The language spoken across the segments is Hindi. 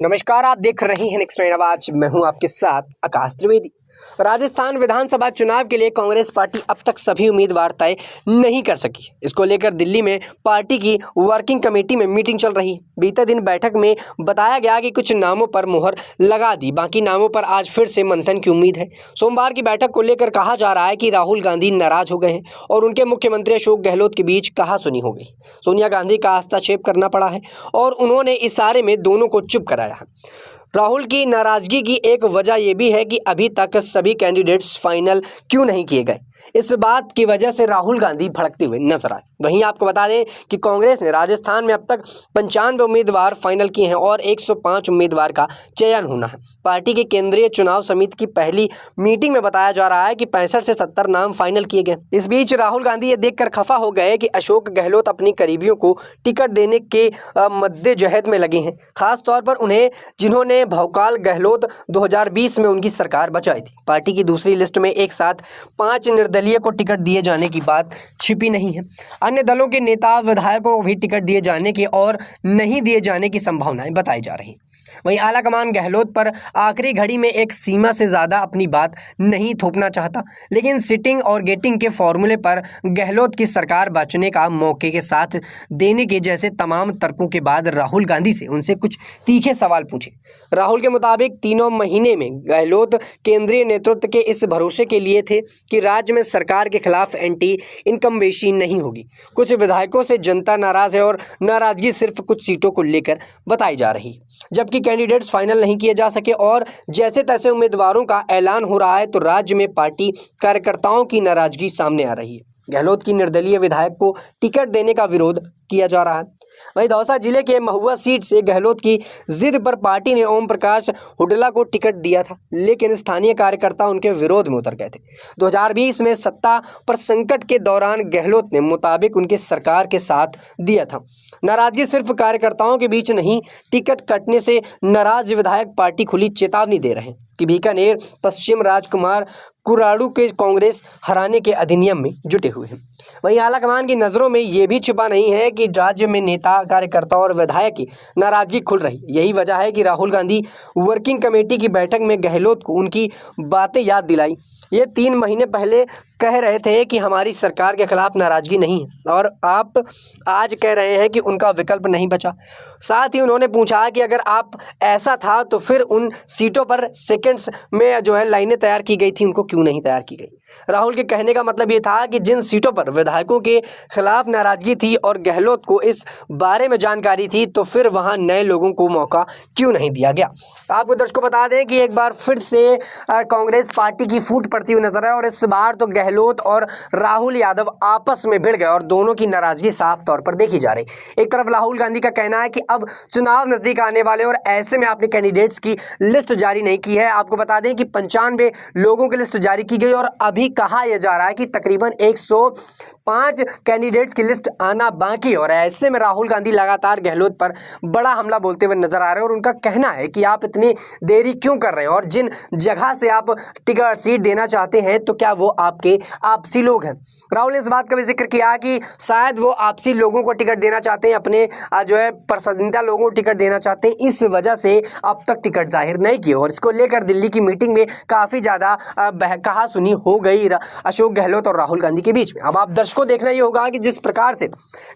नमस्कार, आप देख रहे हैं नेक्स्ट नाइन आवाज। मैं हूं आपके साथ आकाश त्रिवेदी। राजस्थान विधानसभा चुनाव के लिए कांग्रेस पार्टी अब तक सभी उम्मीदवार तय नहीं कर सकी। इसको लेकर दिल्ली में पार्टी की वर्किंग कमेटी में मीटिंग चल रही है। बीते दिन बैठक में बताया गया कि कुछ नामों पर मुहर लगा दी, बाकी नामों पर आज फिर से मंथन की उम्मीद है। सोमवार की बैठक को लेकर कहा जा रहा है कि राहुल गांधी नाराज हो गए हैं और उनके मुख्यमंत्री अशोक गहलोत के बीच कहासुनी हो गई। सोनिया गांधी का हस्तक्षेप करना पड़ा है और उन्होंने इशारे में दोनों को चुप कराया है। राहुल की नाराजगी की एक वजह यह भी है कि अभी तक सभी कैंडिडेट्स फाइनल क्यों नहीं किए गए। इस बात की वजह से राहुल गांधी भड़कते हुए नजर आए। वहीं आपको बता दें कि कांग्रेस ने राजस्थान में अब तक 95 उम्मीदवार फाइनल किए हैं और 105 उम्मीदवार का चयन होना है। पार्टी की केंद्रीय चुनाव समिति की पहली मीटिंग में बताया जा रहा है कि 65 से 70 नाम फाइनल किए गए। इस बीच राहुल गांधी ये देखकर खफा हो गए कि अशोक गहलोत अपनी करीबियों को टिकट देने के मद्देजहद में लगे हैं, खासतौर पर उन्हें जिन्होंने भौकाल गहलोत 2020 में उनकी सरकार बचाई थी। पार्टी की दूसरी लिस्ट में एक साथ 5 निर्दलीय को टिकट दिए जाने की बात छिपी नहीं है। अन्य दलों के नेता विधायकों को भी टिकट दिए जाने की और नहीं दिए जाने की संभावनाएं बताई जा रही। वहीं आलाकमान गहलोत पर आखिरी घड़ी में एक सीमा से ज़्यादा अपनी बात नहीं थोपना चाहता, लेकिन सिटिंग और गेटिंग के फॉर्मूले पर गहलोत की सरकार बचने का मौके के साथ देने के जैसे तमाम तर्कों के बाद राहुल गांधी से उनसे कुछ तीखे सवाल पूछे। राहुल के मुताबिक 3 महीने में गहलोत केंद्रीय नेतृत्व के इस भरोसे के लिए थे कि राज्य में सरकार के खिलाफ एंटी इनकम्बेंसी नहीं होगी। कुछ विधायकों से जनता नाराज है और नाराजगी सिर्फ कुछ सीटों को लेकर बताई जा रही, जबकि कैंडिडेट्स फाइनल नहीं किए जा सके और जैसे तैसे उम्मीदवारों का ऐलान हो रहा है तो राज्य में पार्टी कार्यकर्ताओं की नाराजगी सामने आ रही है। गहलोत की निर्दलीय विधायक को टिकट देने का विरोध किया जा रहा है। वहीं दौसा जिले के महुआ सीट से गहलोत की जिद पर पार्टी ने ओम प्रकाश हुड्डा को टिकट दिया था, लेकिन स्थानीय कार्यकर्ता उनके विरोध में उतर गए थे। 2020 में सत्ता पर संकट के दौरान गहलोत ने मुताबिक उनके सरकार के साथ दिया था। नाराजगी सिर्फ कार्यकर्ताओं के बीच नहीं, टिकट कटने से नाराज विधायक पार्टी खुली चेतावनी दे रहे हैं कि बीकानेर पश्चिम राजकुमार कुराड़ू के कांग्रेस हराने के अधिनियम में जुटे हुए हैं। वहीं आलाकमान की नज़रों में ये भी छिपा नहीं है कि राज्य में नेता कार्यकर्ताओं और विधायक की नाराजगी खुल रही। यही वजह है कि राहुल गांधी वर्किंग कमेटी की बैठक में गहलोत को उनकी बातें याद दिलाई। ये 3 महीने पहले कह रहे थे कि हमारी सरकार के खिलाफ नाराजगी नहीं है और आप आज कह रहे हैं कि उनका विकल्प नहीं बचा। साथ ही उन्होंने पूछा कि अगर आप ऐसा था तो फिर उन सीटों पर सेकंड्स में लाइनें तैयार की गई थी, उनको क्यों नहीं तैयार की गई। राहुल के कहने का मतलब ये था कि जिन सीटों पर विधायकों के खिलाफ नाराजगी थी और गहलोत को इस बारे में जानकारी थी तो फिर वहां नए लोगों को मौका क्यों नहीं दिया गया। आपको दर्शकों बता दें कि एक बार फिर से कांग्रेस पार्टी की फूट पड़ती हुई नजर है और इस बार तो गहलोत और राहुल यादव आपस में भिड़ गए और दोनों की नाराजगी साफ तौर पर देखी जा रही। एक तरफ राहुल गांधी का कहना है कि अब चुनाव नजदीक आने वाले और ऐसे में आपने कैंडिडेट्स की लिस्ट जारी नहीं की है। आपको बता दें कि 95 लोगों की लिस्ट जारी की गई और अभी कहा यह जा रहा है कि तकरीबन 105 कैंडिडेट्स की लिस्ट आना बाकी, और ऐसे में राहुल गांधी लगातार गहलोत पर बड़ा हमला बोलते हुए नजर आ रहे हैं और उनका कहना है कि आप इतनी देरी क्यों कर रहे हैं और जिन जगह से आप टिकट सीट देना चाहते हैं तो क्या वो आपके आपसी लोग हैं। राहुल ने इस बात का भी जिक्र किया कि शायद वो आपसी लोगों को टिकट देना चाहते हैं, अपने पसंदीदा लोगों को टिकट देना चाहते हैं, इस वजह से अब तक टिकट जाहिर नहीं किए और इसको लेकर दिल्ली की मीटिंग में काफी ज्यादा कहासुनी हो गई अशोक गहलोत और राहुल गांधी के बीच में। अब आप दर्शकों देखना ये होगा कि जिस प्रकार से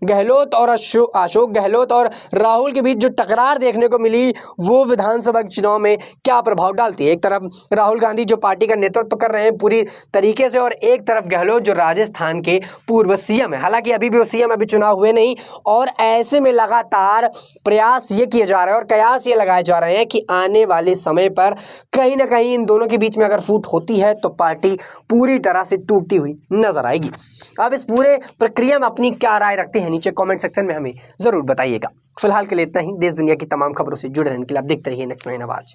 गहलोत और अशोक गहलोत और राहुल के बीच जो टकरार देखने को मिली वो विधानसभा चुनाव में क्या प्रभाव डालती है। एक तरफ राहुल गांधी जो पार्टी का नेतृत्व कर रहे हैं पूरी तरीके से और एक तरफ गहलोत जो राजस्थान के पूर्व सीएम है। हालांकि अभी भी वो सीएम, अभी चुनाव हुए नहीं और ऐसे में लगातार प्रयास ये किए जा रहे हैं और कयास ये लगाए जा रहे हैं कि आने वाले समय पर कहीं ना कहीं इन दोनों के बीच में अगर फूट होती है तो पार्टी पूरी तरह से टूटती हुई नजर आएगी। अब इस पूरे प्रक्रिया में अपनी क्या राय रखते हैं नीचे कमेंट सेक्शन में हमें जरूर बताइएगा। फिलहाल के लिए इतना ही। देश दुनिया की तमाम खबरों से जुड़े रहने के लिए आप देखते रहिए नेक्स्ट नाइन आवाज।